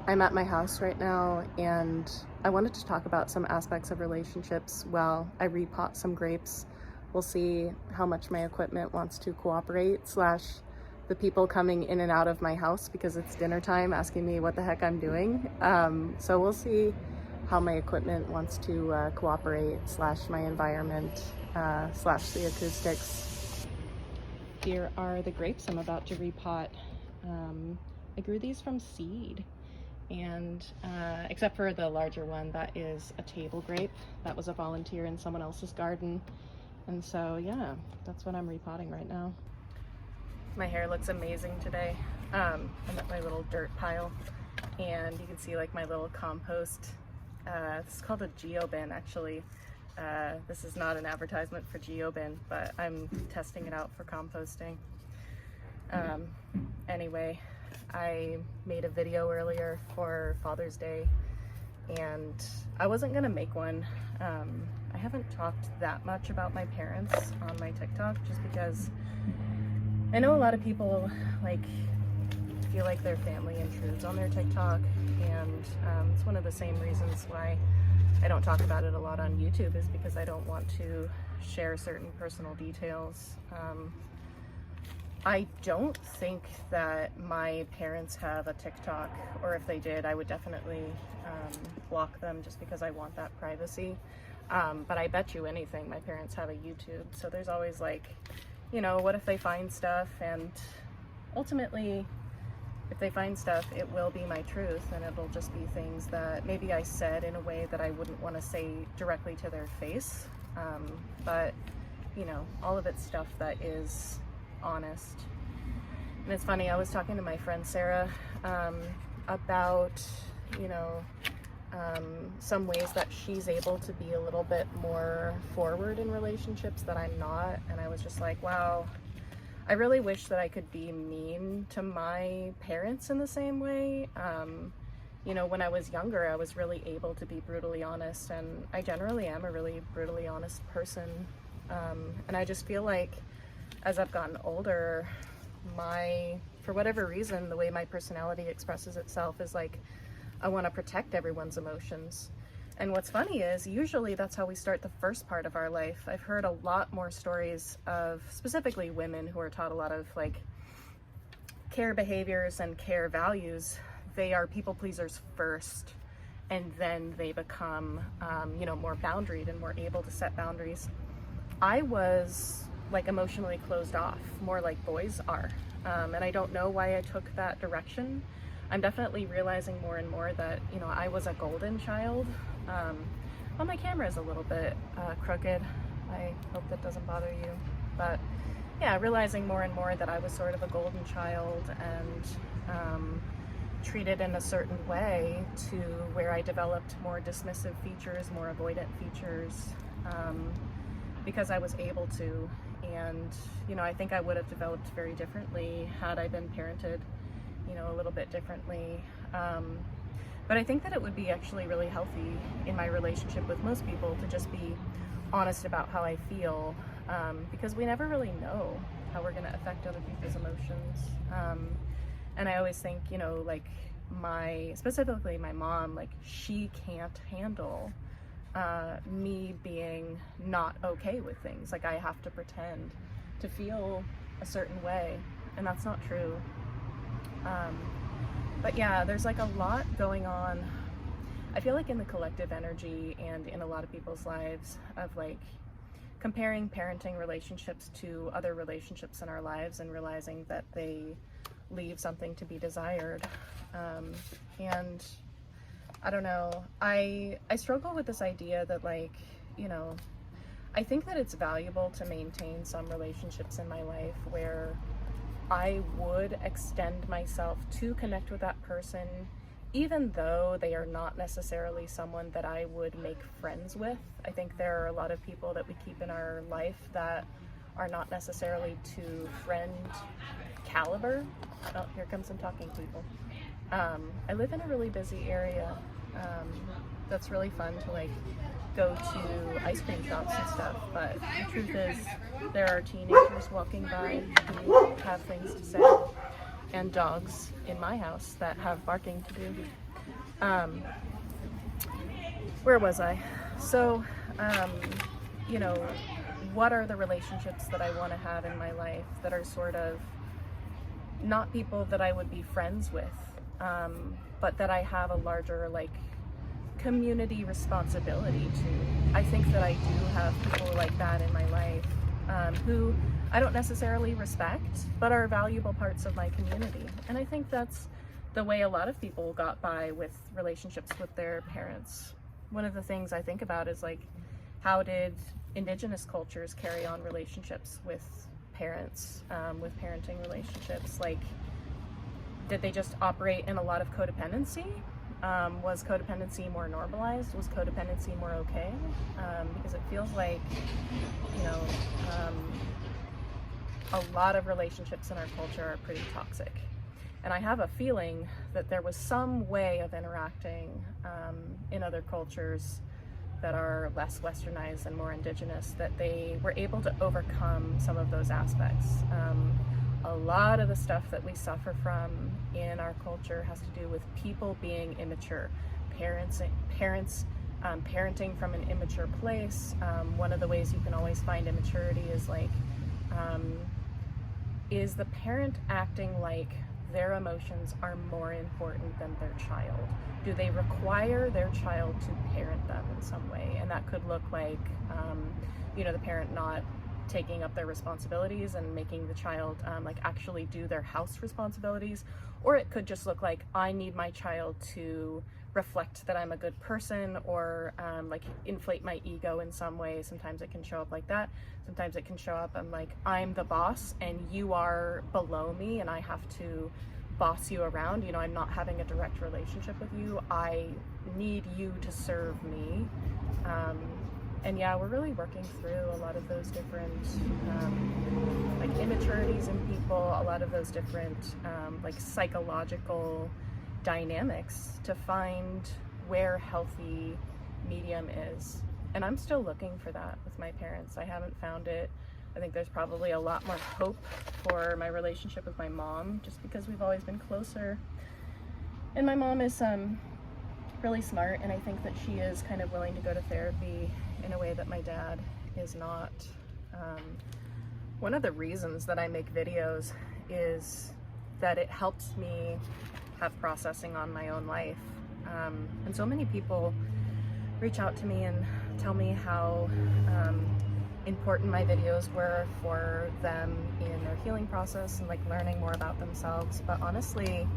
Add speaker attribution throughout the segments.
Speaker 1: I'm at my house right now and I wanted to talk about some aspects of relationships while I repot some grapes. We'll see how much my equipment wants to cooperate, slash the people coming in and out of my house because it's dinner time asking me what the heck I'm doing. So we'll see how my equipment wants to cooperate, slash my environment, slash the acoustics. Here are the grapes I'm about to repot. I grew these from seed, and except for the larger one, that is a table grape. That was a volunteer in someone else's garden. And so yeah, that's what I'm repotting right now. My hair looks amazing today. I'm at my little dirt pile, and you can see like my little compost. This is called a GeoBin actually. This is not an advertisement for GeoBin, but I'm testing it out for composting. Anyway, I made a video earlier for Father's Day, and I wasn't gonna make one. I haven't talked that much about my parents on my TikTok just because I know a lot of people like feel like their family intrudes on their TikTok, and it's one of the same reasons why I don't talk about it a lot on YouTube, is because I don't want to share certain personal details. I don't think that my parents have a TikTok, or if they did, I would definitely block them just because I want that privacy. But I bet you anything, my parents have a YouTube. So there's always like, you know, what if they find stuff? And ultimately, if they find stuff, it will be my truth, and it'll just be things that maybe I said in a way that I wouldn't want to say directly to their face. But, you know, all of it's stuff that is honest. And it's funny, I was talking to my friend Sarah about, you know, some ways that she's able to be a little bit more forward in relationships that I'm not, and I was just like, wow, I really wish that I could be mean to my parents in the same way. You know, when I was younger, I was really able to be brutally honest, and I generally am a really brutally honest person. And I just feel like as I've gotten older, for whatever reason, the way my personality expresses itself is like, I want to protect everyone's emotions. And what's funny is usually that's how we start the first part of our life. I've heard a lot more stories of specifically women who are taught a lot of like care behaviors and care values. They are people pleasers first, and then they become, you know, more boundaried and more able to set boundaries. I was like emotionally closed off, more like boys are. And I don't know why I took that direction. I'm definitely realizing more and more that, you know, I was a golden child. Well, my camera is a little bit crooked. I hope that doesn't bother you. But yeah, realizing more and more that I was sort of a golden child, and treated in a certain way to where I developed more dismissive features, more avoidant features, because I was able to. And, you know, I think I would have developed very differently had I been parented, you know, a little bit differently. But I think that it would be actually really healthy in my relationship with most people to just be honest about how I feel, because we never really know how we're going to affect other people's emotions. And I always think, you know, like specifically my mom, like she can't handle me being not okay with things. Like I have to pretend to feel a certain way, and that's not true. But yeah, there's like a lot going on, I feel like, in the collective energy and in a lot of people's lives, of like comparing parenting relationships to other relationships in our lives and realizing that they leave something to be desired. And I don't know, I struggle with this idea that, like, you know, I think that it's valuable to maintain some relationships in my life where I would extend myself to connect with that person, even though they are not necessarily someone that I would make friends with. I think there are a lot of people that we keep in our life that are not necessarily to friend caliber. Oh, here comes some talking people. I live in a really busy area. That's really fun to like go to ice cream shops and stuff, but the truth is there are teenagers walking by who have things to say, and dogs in my house that have barking to do. Um, where was I? So, you know, what are the relationships that I want to have in my life that are sort of not people that I would be friends with, but that I have a larger like community responsibility to. I think that I do have people like that in my life, who I don't necessarily respect, but are valuable parts of my community. And I think that's the way a lot of people got by with relationships with their parents. One of the things I think about is like, how did Indigenous cultures carry on relationships with parents, with parenting relationships? Like, did they just operate in a lot of codependency? Was codependency more normalized? Was codependency more okay? Because it feels like, you know, a lot of relationships in our culture are pretty toxic. And I have a feeling that there was some way of interacting in other cultures that are less westernized and more indigenous, that they were able to overcome some of those aspects. A lot of the stuff that we suffer from in our culture has to do with people being immature, parents parenting from an immature place. One of the ways you can always find immaturity is like, is the parent acting like their emotions are more important than their child? Do they require their child to parent them in some way? And that could look like, you know, the parent not taking up their responsibilities and making the child like actually do their house responsibilities. Or it could just look like, I need my child to reflect that I'm a good person, or like inflate my ego in some way. Sometimes it can show up like that. Sometimes it can show up, I'm like, I'm the boss and you are below me and I have to boss you around. You know, I'm not having a direct relationship with you. I need you to serve me. And yeah, we're really working through a lot of those different like immaturities in people, a lot of those different like psychological dynamics to find where healthy medium is. And I'm still looking for that with my parents. I haven't found it. I think there's probably a lot more hope for my relationship with my mom, just because we've always been closer. And my mom is really smart, and I think that she is kind of willing to go to therapy in a way that my dad is not. One of the reasons that I make videos is that it helps me have processing on my own life. And so many people reach out to me and tell me how important my videos were for them in their healing process and like learning more about themselves. But honestly,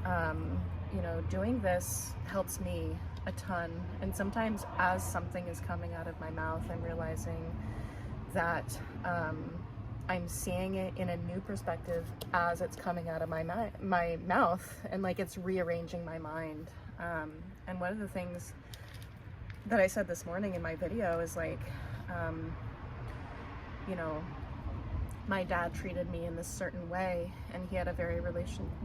Speaker 1: you know, doing this helps me a ton. And sometimes as something is coming out of my mouth, I'm realizing that I'm seeing it in a new perspective as it's coming out of my mouth, and like it's rearranging my mind. And one of the things that I said this morning in my video is like, you know, my dad treated me in this certain way, and he had a very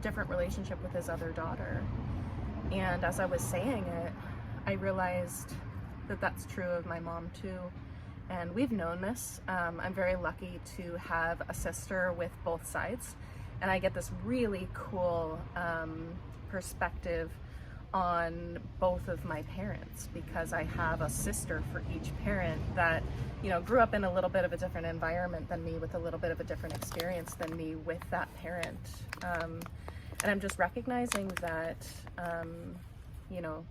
Speaker 1: different relationship with his other daughter. And as I was saying it, I realized that that's true of my mom too. And we've known this. I'm very lucky to have a sister with both sides, and I get this really cool perspective on both of my parents, because I have a sister for each parent that, you know, grew up in a little bit of a different environment than me, with a little bit of a different experience than me with that parent. And I'm just recognizing that, you know,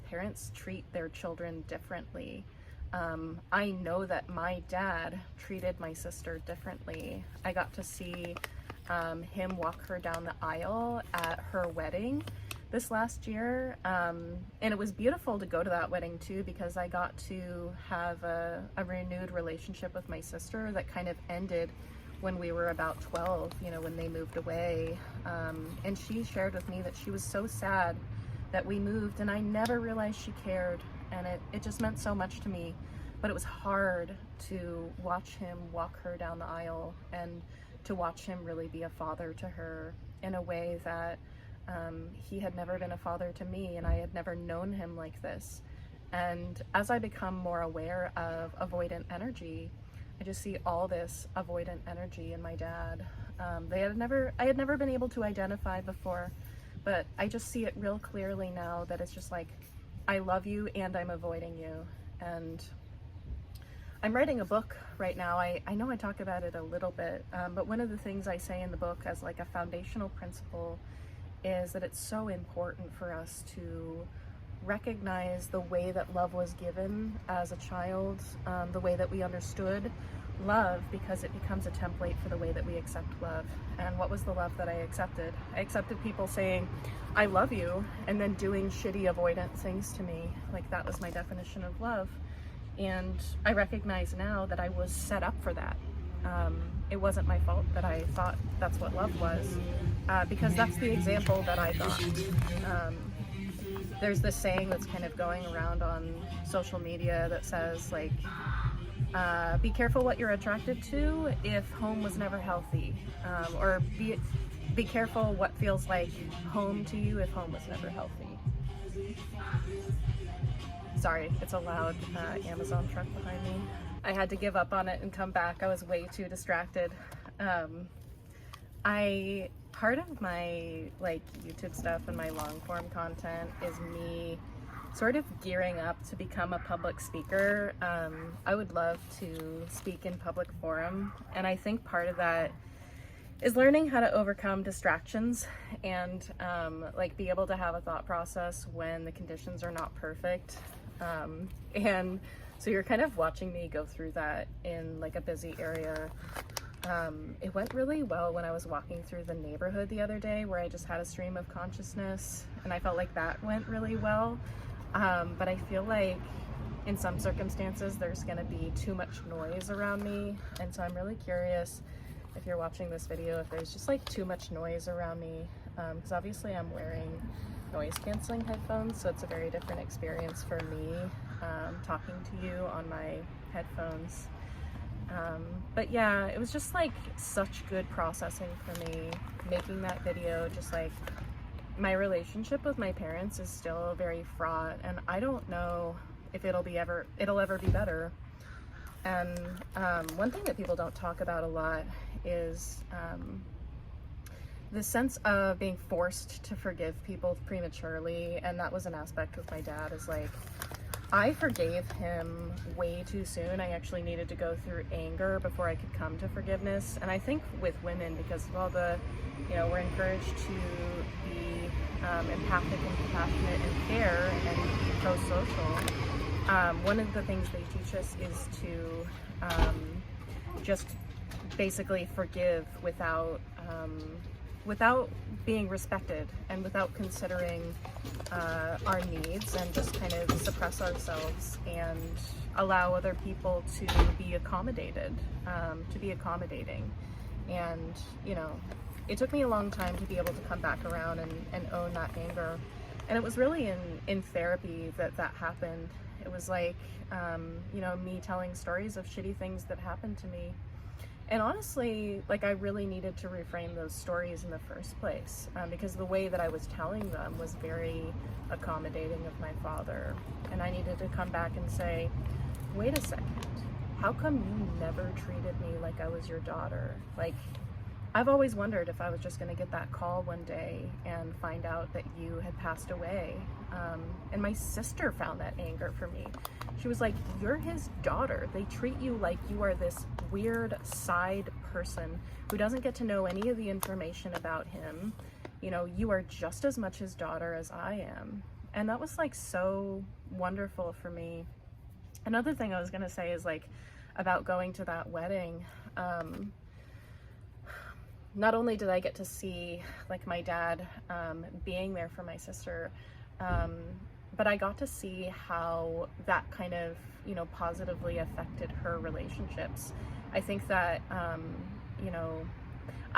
Speaker 1: parents treat their children differently. I know that my dad treated my sister differently. I got to see him walk her down the aisle at her wedding this last year, and it was beautiful to go to that wedding too, because I got to have a renewed relationship with my sister that kind of ended when we were about 12, you know, when they moved away. And she shared with me that she was so sad that we moved, and I never realized she cared, and it just meant so much to me. But it was hard to watch him walk her down the aisle, and to watch him really be a father to her in a way that he had never been a father to me, and I had never known him like this. And as I become more aware of avoidant energy, I just see all this avoidant energy in my dad. I had never been able to identify before, but I just see it real clearly now that it's just like, I love you and I'm avoiding you. And I'm writing a book right now. I know I talk about it a little bit, but one of the things I say in the book as like a foundational principle is that it's so important for us to recognize the way that love was given as a child, the way that we understood love, because it becomes a template for the way that we accept love. And what was the love that I accepted? I accepted people saying, I love you, and then doing shitty avoidant things to me. Like, that was my definition of love. And I recognize now that I was set up for that. It wasn't my fault that I thought that's what love was, because that's the example that I got. There's this saying that's kind of going around on social media that says, like, be careful what you're attracted to if home was never healthy, or be careful what feels like home to you if home was never healthy. Sorry, it's a loud Amazon truck behind me. I had to give up on it and come back. I was way too distracted. Part of my like YouTube stuff and my long form content is me sort of gearing up to become a public speaker. I would love to speak in public forum, and I think part of that is learning how to overcome distractions and like be able to have a thought process when the conditions are not perfect. And so you're kind of watching me go through that in like a busy area. It went really well when I was walking through the neighborhood the other day, where I just had a stream of consciousness, and I felt like that went really well. But I feel like in some circumstances there's gonna be too much noise around me, and so I'm really curious if you're watching this video if there's just like too much noise around me, because obviously I'm wearing noise canceling headphones, so it's a very different experience for me talking to you on my headphones. But yeah, it was just like such good processing for me making that video. Just like, my relationship with my parents is still very fraught, and I don't know if it'll ever be better. And one thing that people don't talk about a lot is the sense of being forced to forgive people prematurely. And that was an aspect with my dad, is like, I forgave him way too soon. I actually needed to go through anger before I could come to forgiveness. And I think with women, because of all the, we're encouraged to be empathic and compassionate and care and be pro-social. One of the things they teach us is to just basically forgive without being respected and without considering our needs, and just kind of suppress ourselves and allow other people to be accommodated, to be accommodating. And it took me a long time to be able to come back around and own that anger. And it was really in therapy that happened. It was like me telling stories of shitty things that happened to me. And honestly, like, I really needed to reframe those stories in the first place, because the way that I was telling them was very accommodating of my father. And I needed to come back and say, wait a second, how come you never treated me like I was your daughter? Like, I've always wondered if I was just gonna get that call one day and find out that you had passed away. And my sister found that anger for me. She was like, you're his daughter. They treat you like you are this weird side person who doesn't get to know any of the information about him. You are just as much his daughter as I am. And that was like so wonderful for me. Another thing I was gonna say is like about going to that wedding. Not only did I get to see like my dad being there for my sister, but I got to see how that kind of, positively affected her relationships. I think that, I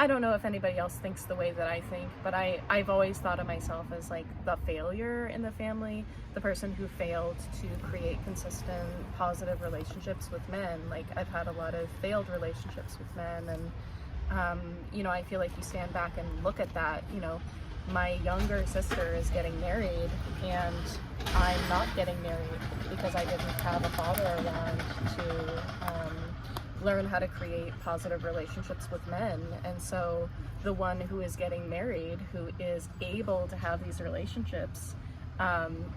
Speaker 1: don't know if anybody else thinks the way that I think, but I've always thought of myself as like the failure in the family, the person who failed to create consistent, positive relationships with men. Like, I've had a lot of failed relationships with men, and I feel like you stand back and look at that, my younger sister is getting married and I'm not getting married because I didn't have a father around to learn how to create positive relationships with men. And so the one who is getting married, who is able to have these relationships,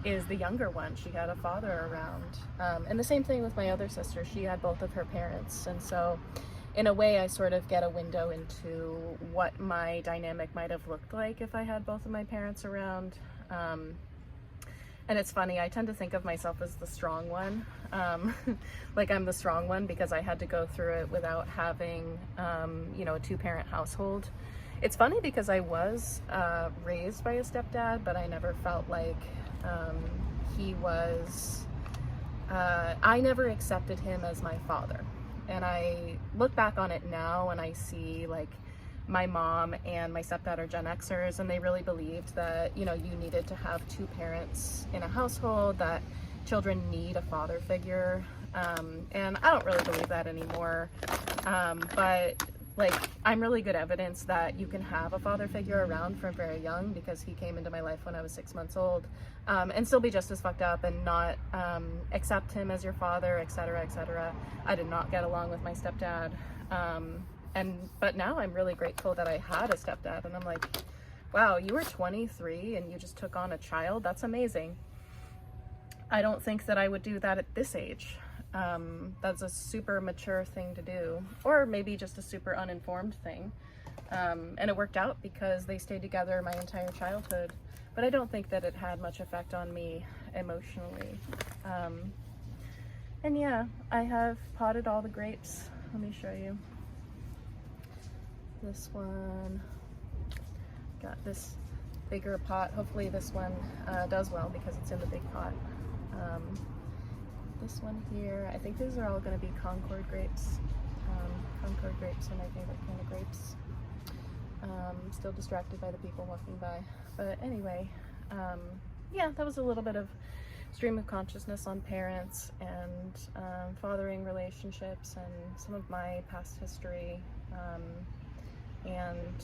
Speaker 1: is the younger one. She had a father around. And the same thing with my other sister. She had both of her parents. And so in a way, I sort of get a window into what my dynamic might have looked like if I had both of my parents around. And it's funny, I tend to think of myself as the strong one. Like I'm the strong one because I had to go through it without having, a two-parent household. It's funny because I was raised by a stepdad, but I never felt like he was, I never accepted him as my father. And I look back on it now and I see like my mom and my stepdad are Gen Xers, and they really believed that, you needed to have two parents in a household, that children need a father figure. And I don't really believe that anymore. But like, I'm really good evidence that you can have a father figure around from very young, because he came into my life when I was 6 months old, and still be just as fucked up and not accept him as your father, etc., etc. I did not get along with my stepdad. But now I'm really grateful that I had a stepdad, and I'm like, wow, you were 23 and you just took on a child. That's amazing. I don't think that I would do that at this age. That's a super mature thing to do, or maybe just a super uninformed thing. And it worked out because they stayed together my entire childhood, but I don't think that it had much effect on me emotionally. And yeah, I have potted all the grapes. Let me show you. This one got this bigger pot. Hopefully this one does well because it's in the big pot. This one here, I think these are all going to be Concord grapes. Concord grapes are my favorite kind of grapes. Still distracted by the people walking by. But anyway, yeah, that was a little bit of stream of consciousness on parents and fathering relationships and some of my past history. And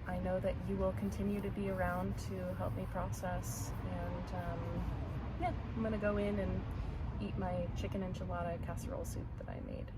Speaker 1: I know that you will continue to be around to help me process. And yeah, I'm gonna go in and eat my chicken enchilada casserole soup that I made.